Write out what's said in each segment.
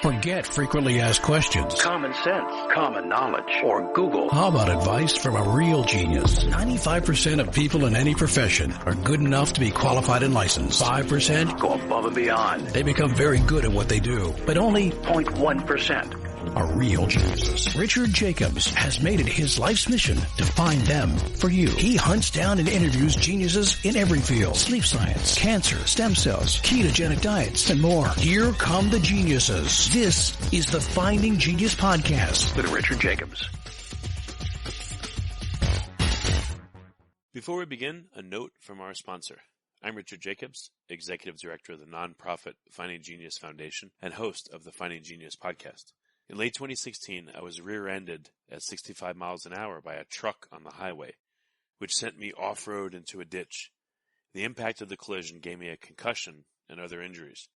Forget frequently asked questions, common sense, common knowledge, or Google. How about advice from a real genius? 95% of people in any profession are good enough to be qualified and licensed. 5% go above and beyond. They become very good at what they do, but only 0.1% are real geniuses. Richard Jacobs has made it his life's mission to find them for you. He hunts down and interviews geniuses in every field: sleep science, cancer, stem cells, ketogenic diets, and more. Here come the geniuses. This is the Finding Genius Podcast with Richard Jacobs. Before we begin, a note from our sponsor. I'm Richard Jacobs, Executive Director of the nonprofit Finding Genius Foundation and host of the Finding Genius Podcast. In late 2016, I was rear-ended at 65 miles an hour by a truck on the highway, which sent me off-road into a ditch. The impact of the collision gave me a concussion and other injuries.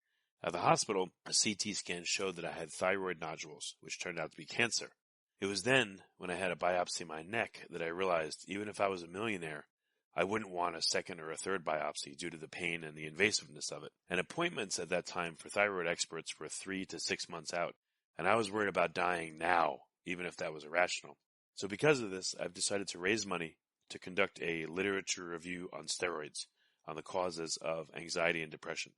At the hospital, a CT scan showed that I had thyroid nodules, which turned out to be cancer. It was then, when I had a biopsy of my neck, that I realized even if I was a millionaire, I wouldn't want a second or a third biopsy due to the pain and the invasiveness of it. And appointments at that time for thyroid experts were 3 to 6 months out. And I was worried about dying now, even if that was irrational. So because of this, I've decided to raise money to conduct a literature review on steroids, on the causes of anxiety and depression,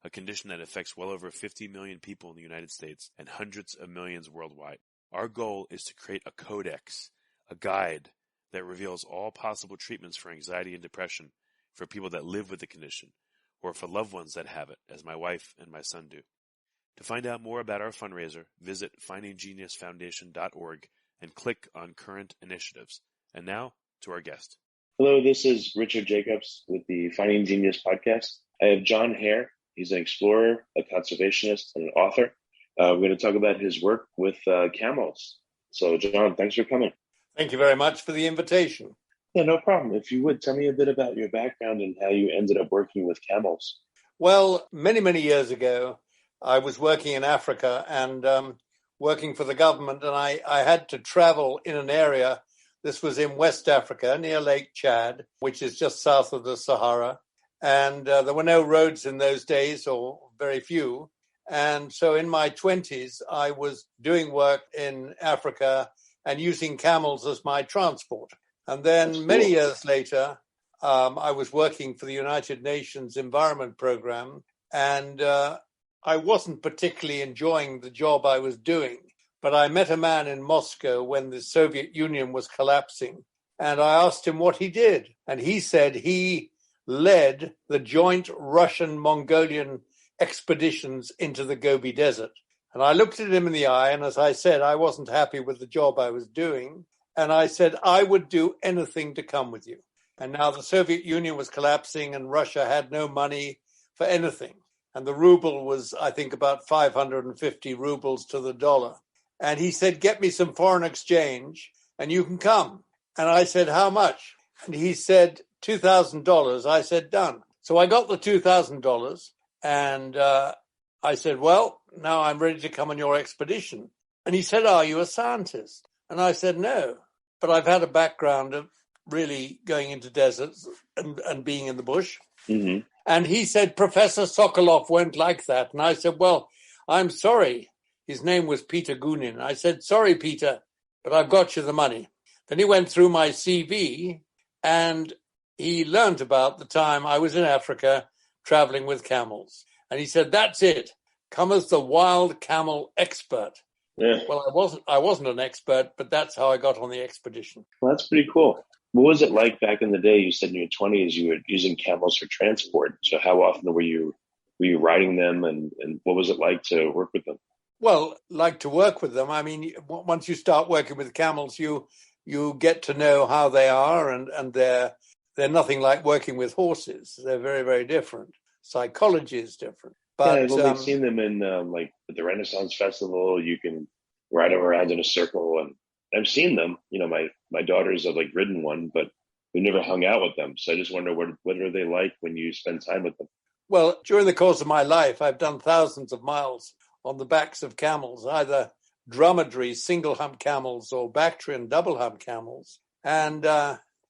a condition that affects well over 50 million people in the United States and hundreds of millions worldwide. Our goal is to create a codex, a guide that reveals all possible treatments for anxiety and depression for people that live with the condition, or for loved ones that have it, as my wife and my son do. To find out more about our fundraiser, visit findinggeniusfoundation.org and click on current initiatives. And now, to our guest. Hello, this is Richard Jacobs with the Finding Genius Podcast. I have John Hare. He's an explorer, a conservationist, and an author. We're going to talk about his work with camels. So, John, thanks for coming. Thank you very much for the invitation. Yeah, no problem. If you would, tell me a bit about your background and how you ended up working with camels. Well, many years ago, I was working in Africa and working for the government, and I had to travel in an area. This was in West Africa, near Lake Chad, which is just south of the Sahara. And there were no roads in those days, or very few. And so in my 20s, I was doing work in Africa and using camels as my transport. And then many years later, I was working for the United Nations Environment Program, and I wasn't particularly enjoying the job I was doing, but I met a man in Moscow when the Soviet Union was collapsing, and I asked him what he did. And he said he led the joint Russian-Mongolian expeditions into the Gobi Desert. And I looked at him in the eye, and as I said, I wasn't happy with the job I was doing. And I said, I would do anything to come with you. And now the Soviet Union was collapsing, and Russia had no money for anything. And the ruble was, I think, about 550 rubles to the dollar. And he said, get me some foreign exchange and you can come. And I said, how much? And he said, $2,000. I said, done. So I got the $2,000 and I said, well, now I'm ready to come on your expedition. And he said, are you a scientist? And I said, no, but I've had a background of really going into deserts and being in the bush. Mm-hmm. And he said, Professor Sokolov won't like that. And I said, well, I'm sorry. His name was Peter Gunin. I said, sorry, Peter, but I've got you the money. Then he went through my CV and he learned about the time I was in Africa traveling with camels. And he said, that's it. Come as the wild camel expert. Yeah. Well, I wasn't an expert, but that's how I got on the expedition. Well, that's pretty cool. What was it like back in the day? You said in your 20s you were using camels for transport. So how often were you riding them, and what was it like to work with them? Well, like to work with them. I mean, once you start working with camels, you get to know how they are, and they're nothing like working with horses. They're very, very different. Psychology is different. But yeah, I've only seen them in like at the Renaissance Festival. You can ride them around in a circle, and I've seen them. You know, my daughters have like ridden one, but we never hung out with them. So I just wonder what are they like when you spend time with them? Well, during the course of my life, I've done thousands of miles on the backs of camels, either dromedary single hump camels or Bactrian double hump camels. And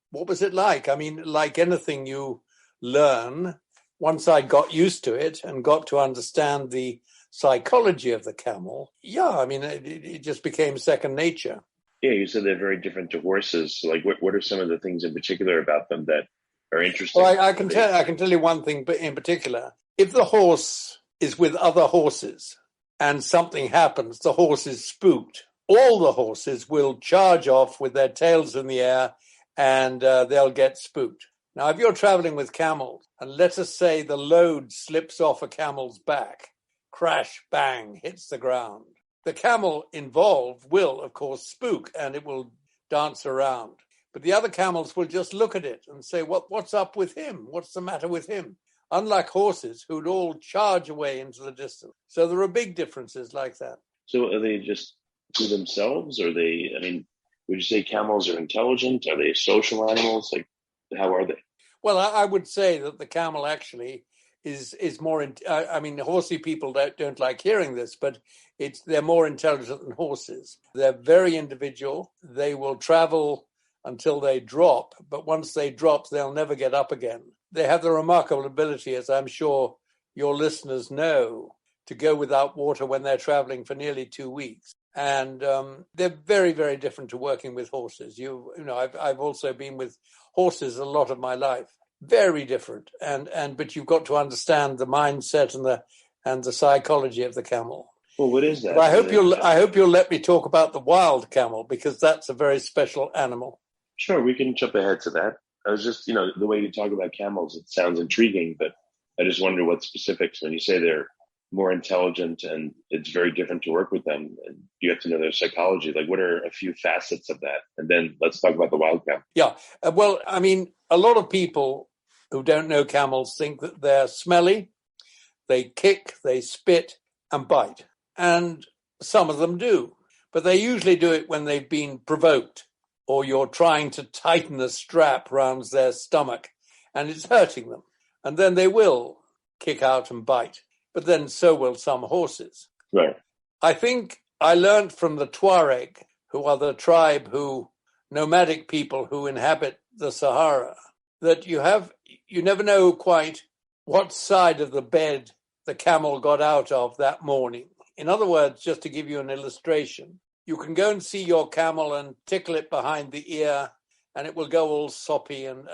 what was it like? I mean, like anything you learn, once I got used to it and got to understand the psychology of the camel, I mean, it just became second nature. Yeah, you said they're very different to horses. So, like, what are some of the things in particular about them that are interesting? Well, I can tell you one thing in particular. If the horse is with other horses and something happens, the horse is spooked. All the horses will charge off with their tails in the air, and they'll get spooked. Now, if you're traveling with camels, and let us say the load slips off a camel's back, crash, bang, hits the ground. The camel involved will, of course, spook, and it will dance around. But the other camels will just look at it and say, what's up with him? What's the matter with him? Unlike horses, who'd all charge away into the distance. So there are big differences like that. So are they just to themselves? Or they, I mean, would you say camels are intelligent? Are they social animals? Like, how are they? Well, I would say that the camel actually is more. I mean, horsey people don't like hearing this, but they're more intelligent than horses. They're very individual. They will travel until they drop, but once they drop, they'll never get up again. They have the remarkable ability, as I'm sure your listeners know, to go without water when they're traveling for nearly 2 weeks. And they're very, very different to working with horses. You know, I've also been with horses a lot of my life. Very different, but you've got to understand the mindset and the psychology of the camel. Well, what is that? But I hope you'll let me talk about the wild camel, because that's a very special animal. Sure, we can jump ahead to that. I was just, the way you talk about camels, it sounds intriguing, but I just wonder what specifics when you say they're more intelligent and it's very different to work with them, and you have to know their psychology. Like, what are a few facets of that? And then let's talk about the wild camel. Yeah, well, I mean, a lot of people who don't know camels think that they're smelly, they kick, they spit and bite. And some of them do, but they usually do it when they've been provoked, or you're trying to tighten a strap around their stomach and it's hurting them. And then they will kick out and bite. But then so will some horses. Right. I think I learned from the Tuareg, who are the nomadic people who inhabit the Sahara, that you never know quite what side of the bed the camel got out of that morning. In other words, just to give you an illustration, you can go and see your camel and tickle it behind the ear, and it will go all soppy and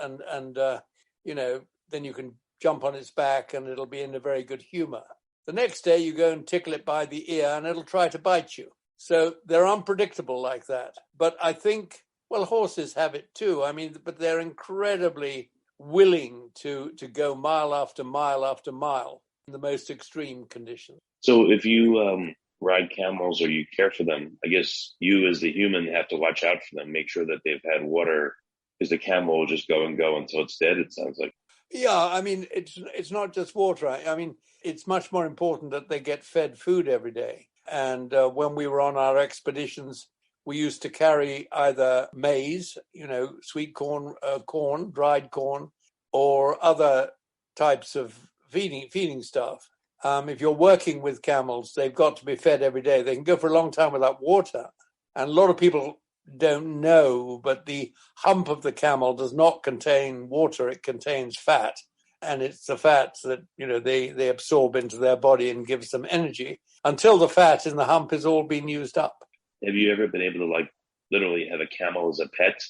then you can jump on its back and it'll be in a very good humor. The next day you go and tickle it by the ear and it'll try to bite you. So they're unpredictable like that. But I think, horses have it too. I mean, but they're incredibly willing to go mile after mile after mile in the most extreme conditions. So if you ride camels or you care for them, I guess you as the human have to watch out for them, make sure that they've had water, because the camel will just go and go until it's dead, it sounds like. Yeah, I mean, it's not just water. I mean, it's much more important that they get fed food every day. And when we were on our expeditions, we used to carry either maize, sweet corn, dried corn, or other types of feeding stuff. If you're working with camels, they've got to be fed every day. They can go for a long time without water. And a lot of people don't know, but the hump of the camel does not contain water. It contains fat. And it's the fats that, they absorb into their body and gives them energy until the fat in the hump is all been used up. Have you ever been able to literally have a camel as a pet,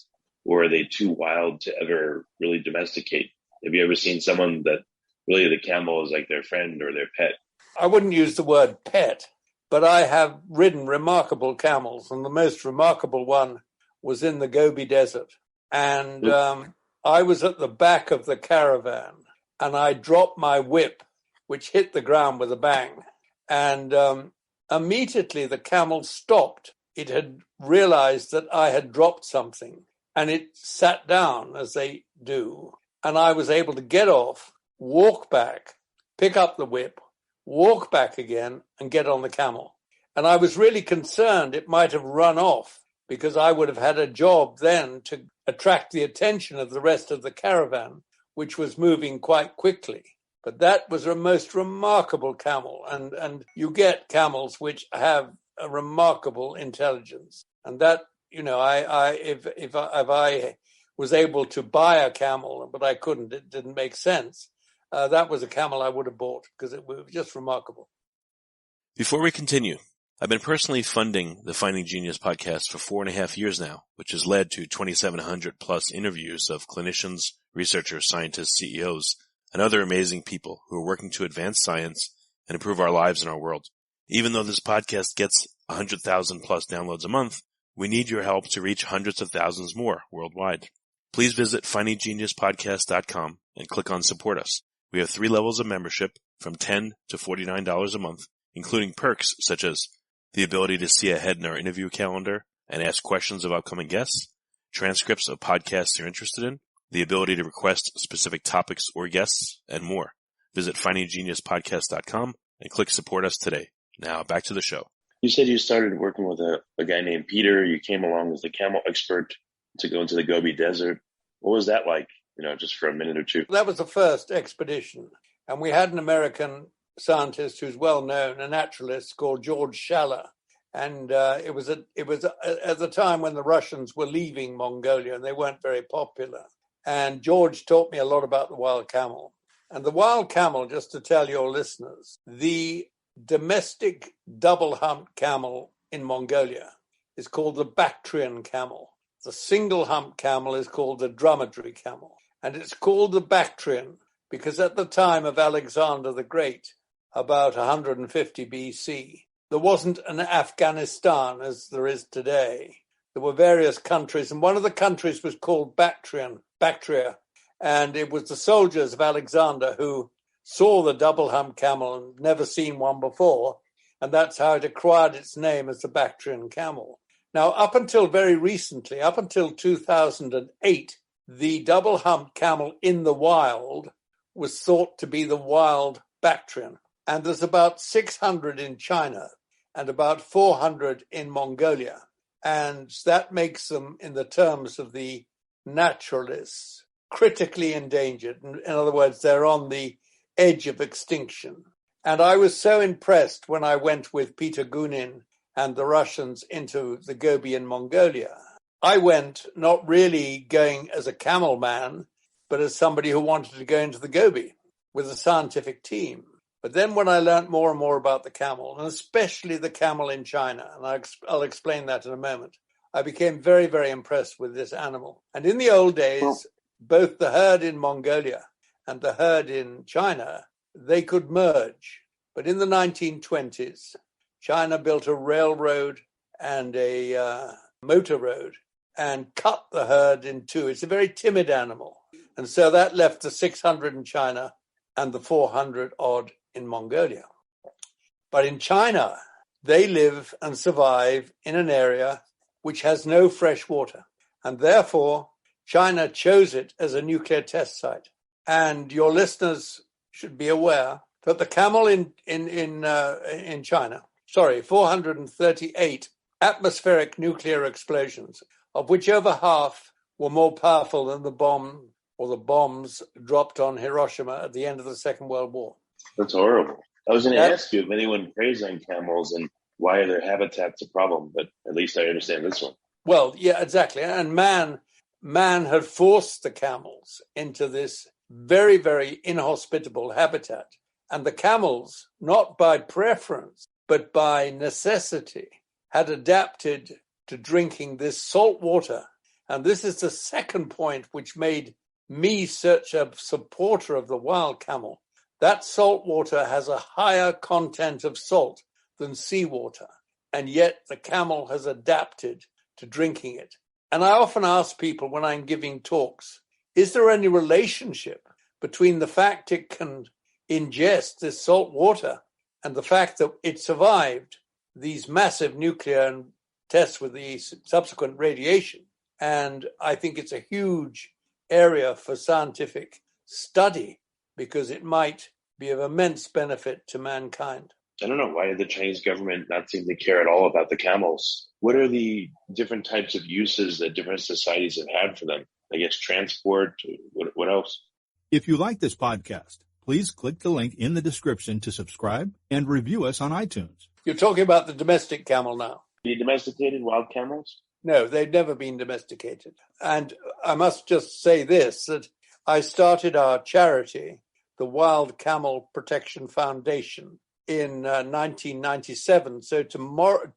or are they too wild to ever really domesticate? Have you ever seen someone that really the camel is like their friend or their pet? I wouldn't use the word pet, but I have ridden remarkable camels, and the most remarkable one was in the Gobi Desert. And I was at the back of the caravan, and I dropped my whip, which hit the ground with a bang. And immediately the camel stopped. It had realized that I had dropped something, and it sat down, as they do. And I was able to get off, walk back, pick up the whip, walk back again, and get on the camel. And I was really concerned it might have run off, because I would have had a job then to attract the attention of the rest of the caravan, which was moving quite quickly. But that was a most remarkable camel. And you get camels which have a remarkable intelligence. And that, if I was able to buy a camel, but I couldn't, it didn't make sense. That was a camel I would have bought, because it was just remarkable. Before we continue, I've been personally funding the Finding Genius podcast for 4.5 years now, which has led to 2,700 plus interviews of clinicians, researchers, scientists, CEOs, and other amazing people who are working to advance science and improve our lives and our world. Even though this podcast gets 100,000 plus downloads a month, we need your help to reach hundreds of thousands more worldwide. Please visit findinggeniuspodcast.com and click on Support Us. We have 3 levels of membership from $10 to $49 a month, including perks such as the ability to see ahead in our interview calendar and ask questions of upcoming guests, transcripts of podcasts you're interested in, the ability to request specific topics or guests, and more. Visit findinggeniuspodcast.com and click Support Us today. Now back to the show. You said you started working with a guy named Peter. You came along as the camel expert to go into the Gobi Desert. What was that like, just for a minute or two? That was the first expedition. And we had an American scientist who's well known, a naturalist called George Schaller. And it was at the time when the Russians were leaving Mongolia and they weren't very popular. And George taught me a lot about the wild camel. And the wild camel, just to tell your listeners, the domestic double-humped camel in Mongolia is called the Bactrian camel. The single-humped camel is called the dromedary camel. And it's called the Bactrian because at the time of Alexander the Great, about 150 BC, there wasn't an Afghanistan as there is today. There were various countries, and one of the countries was called Bactria. And it was the soldiers of Alexander who saw the double-humped camel and never seen one before, and that's how it acquired its name as the Bactrian camel. Now, up until very recently, up until 2008, the double-humped camel in the wild was thought to be the wild Bactrian. And there's about 600 in China and about 400 in Mongolia. And that makes them, in the terms of the naturalists, critically endangered. In other words, they're on the edge of extinction. And I was so impressed when I went with Peter Gunin and the Russians into the Gobi in Mongolia. I went not really going as a camel man, but as somebody who wanted to go into the Gobi with a scientific team. But then when I learned more and more about the camel, and especially the camel in China, and I'll explain that in a moment, I became very, very impressed with this animal. And in the old days, both the herd in Mongolia and the herd in China, they could merge. But in the 1920s, China built a railroad and a motor road and cut the herd in two. It's a very timid animal. And so that left the 600 in China and the 400 odd in Mongolia. But in China, they live and survive in an area which has no fresh water. And therefore, China chose it as a nuclear test site. And your listeners should be aware that the camel in China, 438 atmospheric nuclear explosions, of which over half were more powerful than the bomb or the bombs dropped on Hiroshima at the end of the Second World War. That's horrible. I was going to ask you if anyone preys on camels and why are their habitats a problem, but at least I understand this one. Well, yeah, exactly. And man had forced the camels into this very, very inhospitable habitat. And the camels, not by preference, but by necessity, had adapted to drinking this salt water. And this is the second point which made me such a supporter of the wild camel. That salt water has a higher content of salt than seawater, and yet the camel has adapted to drinking it. And I often ask people when I'm giving talks, is there any relationship between the fact it can ingest this salt water and the fact that it survived these massive nuclear tests with the subsequent radiation? And I think it's a huge area for scientific study because it might be of immense benefit to mankind. I don't know, why did the Chinese government not seem to care at all about the camels? What are the different types of uses that different societies have had for them? I guess transport, what else? If you like this podcast, please click the link in the description to subscribe and review us on iTunes. You're talking about the domestic camel now. Any domesticated wild camels? No, they've never been domesticated. And I must just say this, that I started our charity, the Wild Camel Protection Foundation, in 1997. So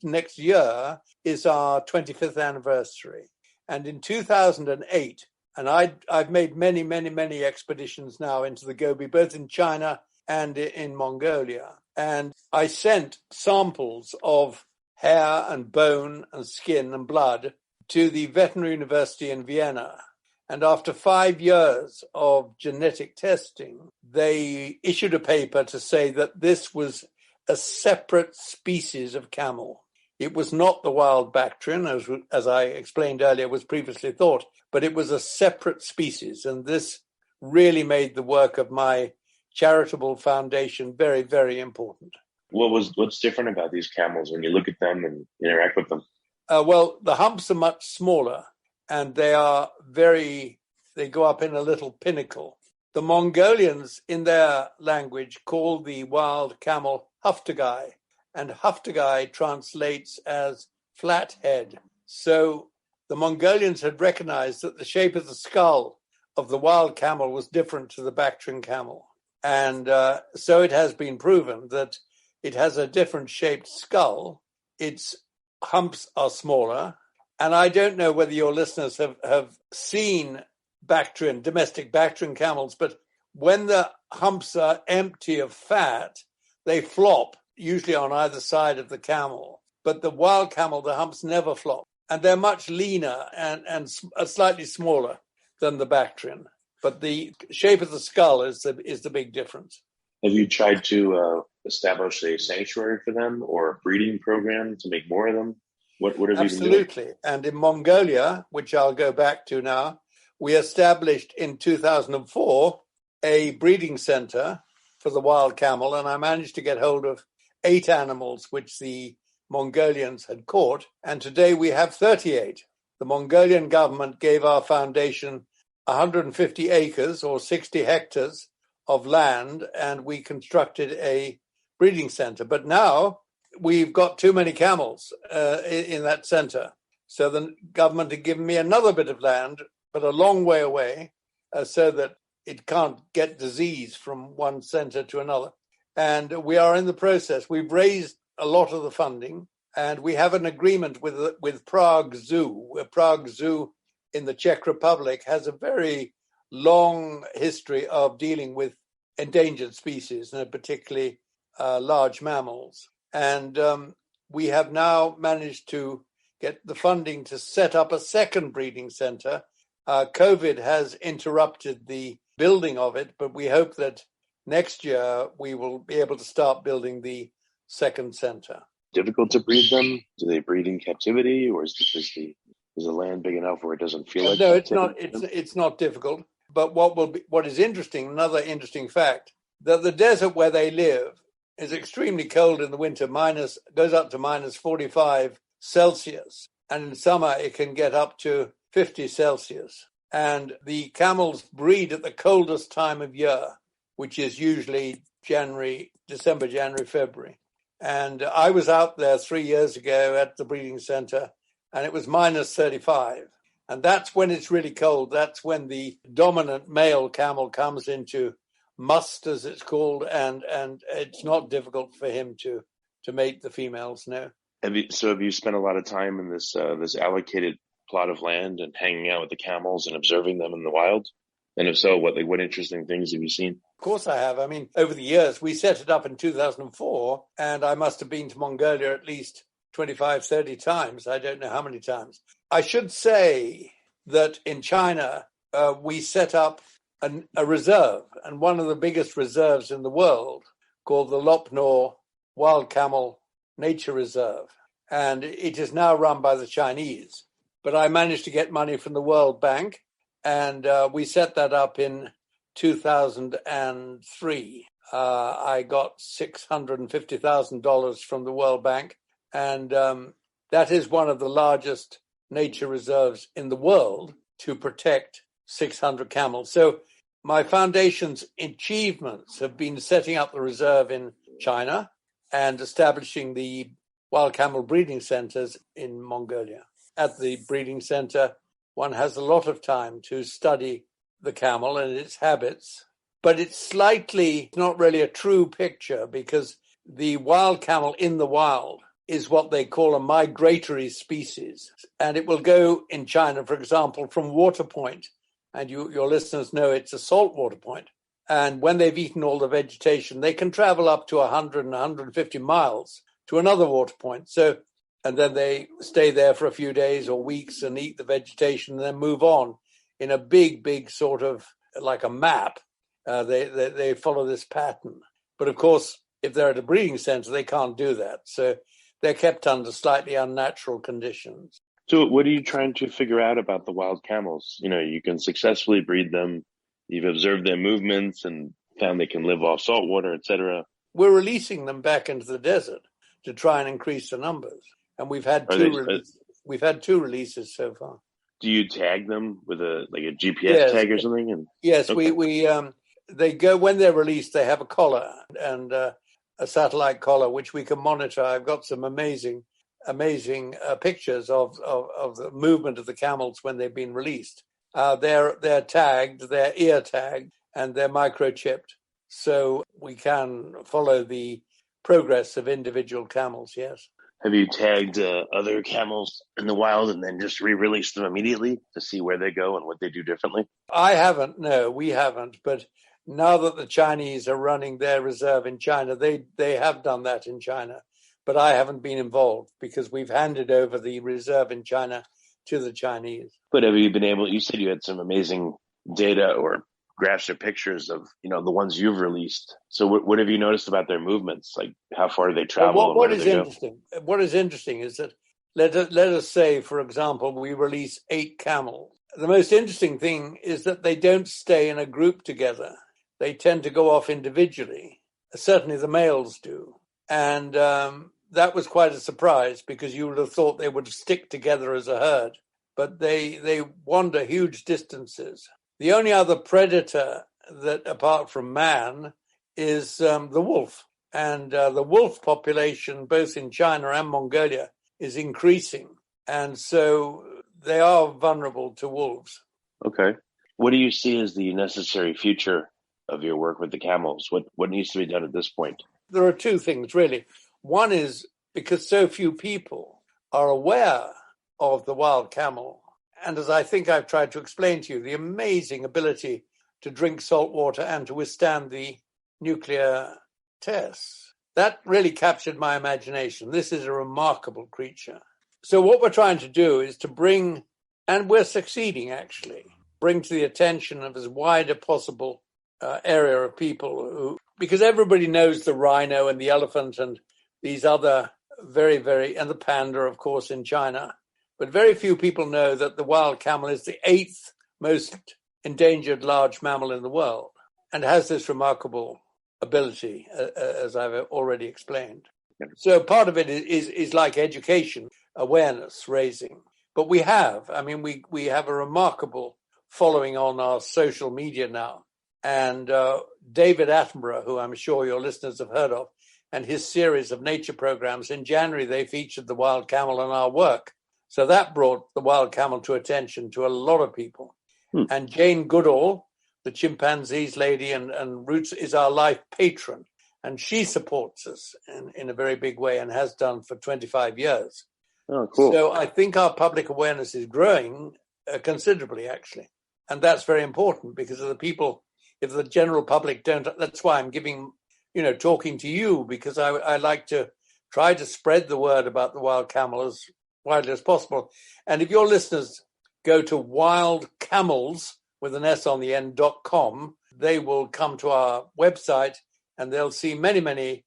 next year is our 25th anniversary. And in 2008, and I've made many, many, many expeditions now into the Gobi, both in China and in Mongolia. And I sent samples of hair and bone and skin and blood to the Veterinary University in Vienna. And after 5 years of genetic testing, they issued a paper to say that this was a separate species of camel. It was not the wild Bactrian, as I explained earlier, was previously thought, but it was a separate species. And this really made the work of my charitable foundation very, very important. What's different about these camels when you look at them and interact with them? Well, the humps are much smaller, and they go up in a little pinnacle. The Mongolians, in their language, call the wild camel huftagai, and huftagai translates as flat head. So the Mongolians had recognized that the shape of the skull of the wild camel was different to the Bactrian camel. And so it has been proven that it has a different shaped skull. Its humps are smaller. And I don't know whether your listeners have seen domestic Bactrian camels, but when the humps are empty of fat, they flop, usually on either side of the camel. But the wild camel, the humps never flop. And they're much leaner and slightly smaller than the Bactrian. But the shape of the skull is the big difference. Have you tried to establish a sanctuary for them or a breeding program to make more of them? What have you been doing? Absolutely. And in Mongolia, which I'll go back to now, we established in 2004 a breeding center for the wild camel, and I managed to get hold of 8 animals which the Mongolians had caught, and today we have 38. The Mongolian government gave our foundation 150 acres or 60 hectares of land, and we constructed a breeding center. But now we've got too many camels in that center. So the government had given me another bit of land, but a long way away, so that it can't get disease from one center to another. And we are in the process. We've raised a lot of the funding, and we have an agreement with Prague Zoo. Prague Zoo in the Czech Republic has a very long history of dealing with endangered species, and particularly large mammals. And we have now managed to get the funding to set up a second breeding center. COVID has interrupted the building of it, but we hope that next year we will be able to start building the second center. Difficult to breed them? Do they breed in captivity, or is the land big enough where it doesn't feel like? No, it's not. It's not difficult. But what is interesting, another interesting fact, that the desert where they live is extremely cold in the winter, goes up to minus 45 Celsius. And in summer, it can get up to 50 Celsius. And the camels breed at the coldest time of year, which is usually December, January, February. And I was out there 3 years ago at the breeding center, and it was minus 35. And that's when it's really cold. That's when the dominant male camel comes into must, as it's called, and it's not difficult for him to mate the females, no. Have you spent a lot of time in this allocated plot of land and hanging out with the camels and observing them in the wild? And if so, what interesting things have you seen? Of course I have. I mean, over the years, we set it up in 2004, and I must have been to Mongolia at least 25, 30 times. I don't know how many times. I should say that in China, we set up a reserve, and one of the biggest reserves in the world, called the Lopnor Wild Camel Nature Reserve. And it is now run by the Chinese. But I managed to get money from the World Bank, and we set that up in 2003. I got $650,000 from the World Bank, and that is one of the largest nature reserves in the world to protect 600 camels. So my foundation's achievements have been setting up the reserve in China and establishing the wild camel breeding centers in Mongolia. At the breeding center, one has a lot of time to study the camel and its habits, but it's not really a true picture, because the wild camel in the wild is what they call a migratory species. And it will go in China, for example, from water point. And your listeners know it's a saltwater point. And when they've eaten all the vegetation, they can travel up to 100 and 150 miles to another water point. And then they stay there for a few days or weeks and eat the vegetation and then move on in a big sort of like a map. They follow this pattern. But of course, if they're at a breeding center, they can't do that. So they're kept under slightly unnatural conditions. So what are you trying to figure out about the wild camels? You can successfully breed them. You've observed their movements and found they can live off salt water, etc. We're releasing them back into the desert to try and increase the numbers. And we've had two releases so far. Do you tag them with a GPS tag or something? Yes, okay. They go when they're released. They have a collar and a satellite collar which we can monitor. I've got some amazing pictures of the movement of the camels when they've been released. They're tagged, they're ear tagged, and they're microchipped, so we can follow the progress of individual camels. Yes. Have you tagged other camels in the wild and then just re-released them immediately to see where they go and what they do differently? I haven't. No, we haven't. But now that the Chinese are running their reserve in China, they have done that in China. But I haven't been involved because we've handed over the reserve in China to the Chinese. But have you been able, you said you had some amazing data or graphs or pictures of, the ones you've released. So what have you noticed about their movements? Like how far do they travel? Well, what is interesting is that let us say, for example, we release 8 camels. The most interesting thing is that they don't stay in a group together. They tend to go off individually. Certainly the males do. And that was quite a surprise because you would have thought they would stick together as a herd. But they wander huge distances. The only other predator that, apart from man, is the wolf. And the wolf population, both in China and Mongolia, is increasing. And so they are vulnerable to wolves. Okay. What do you see as the necessary future of your work with the camels? What needs to be done at this point? There are 2 things, really. One is because so few people are aware of the wild camel. And as I think I've tried to explain to you, the amazing ability to drink salt water and to withstand the nuclear tests. That really captured my imagination. This is a remarkable creature. So what we're trying to do is to bring, and we're succeeding actually, bring to the attention of as wide a possible area of people because everybody knows the rhino and the elephant and these other and the panda, of course, in China. But very few people know that the wild camel is the 8th most endangered large mammal in the world and has this remarkable ability, as I've already explained. So part of it is like education, awareness raising. But we have a remarkable following on our social media now. And David Attenborough, who I'm sure your listeners have heard of, and his series of nature programs, in January, they featured the wild camel in our work. So that brought the wild camel to attention to a lot of people. And Jane Goodall, the chimpanzees lady and Roots, is our life patron. And she supports us in a very big way and has done for 25 years. Oh, cool. So I think our public awareness is growing considerably, actually. And that's very important because of the people, if the general public don't, that's why I'm talking to you, because I like to try to spread the word about the wild camel as widely as possible. And if your listeners go to wildcamels with an S on the end.com, they will come to our website and they'll see many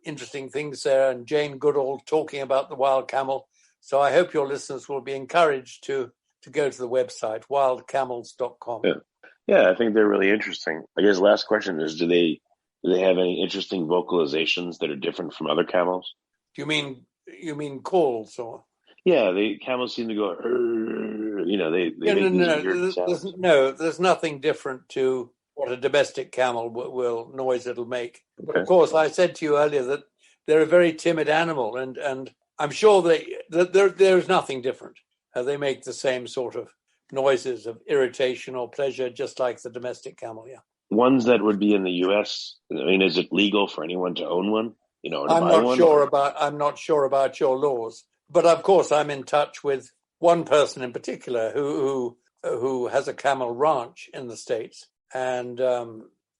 interesting things there. And Jane Goodall talking about the wild camel. So I hope your listeners will be encouraged to go to the website, wildcamels.com. Yeah, I think they're really interesting. I guess last question is, do they have any interesting vocalizations that are different from other camels? Do you mean calls or? Yeah, the camels seem to go, they make these weird sounds. There's nothing different to what a domestic camel noise it'll make. Okay. But of course, I said to you earlier that they're a very timid animal, and I'm sure there's nothing different. They make the same sort of noises of irritation or pleasure, just like the domestic camel, yeah. ones that would be in the U.S., I mean, is it legal for anyone to own one? Or to I'm buy not one? sure about your laws, but of course I'm in touch with one person in particular who has a camel ranch in the States, and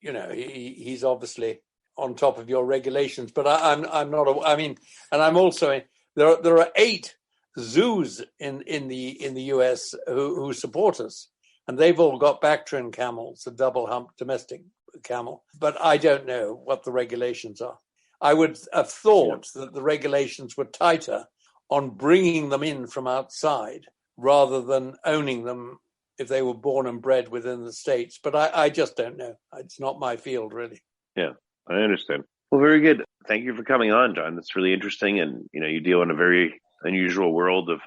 he's obviously on top of your regulations. But I'm not. And I'm also there are 8 zoos in the U.S. who support us, and they've all got Bactrian camels, a double hump domestic camel. But I don't know what the regulations are. I would have thought that the regulations were tighter on bringing them in from outside rather than owning them if they were born and bred within the States. But I just don't know. It's not my field, really. Yeah, I understand. Well, very good. Thank you for coming on, John. That's really interesting. And, you deal in a very unusual world of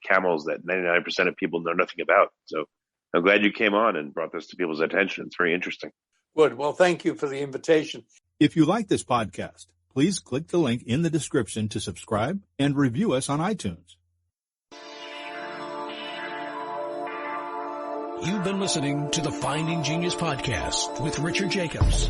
camels that 99% of people know nothing about. So I'm glad you came on and brought this to people's attention. It's very interesting. Good. Well, thank you for the invitation. If you like this podcast, please click the link in the description to subscribe and review us on iTunes. You've been listening to the Finding Genius podcast with Richard Jacobs.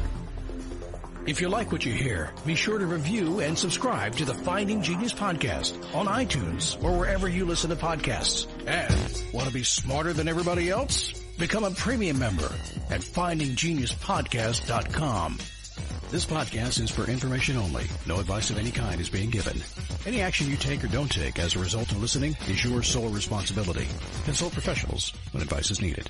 If you like what you hear, be sure to review and subscribe to the Finding Genius podcast on iTunes or wherever you listen to podcasts. And want to be smarter than everybody else? Become a premium member at findinggeniuspodcast.com. This podcast is for information only. No advice of any kind is being given. Any action you take or don't take as a result of listening is your sole responsibility. Consult professionals when advice is needed.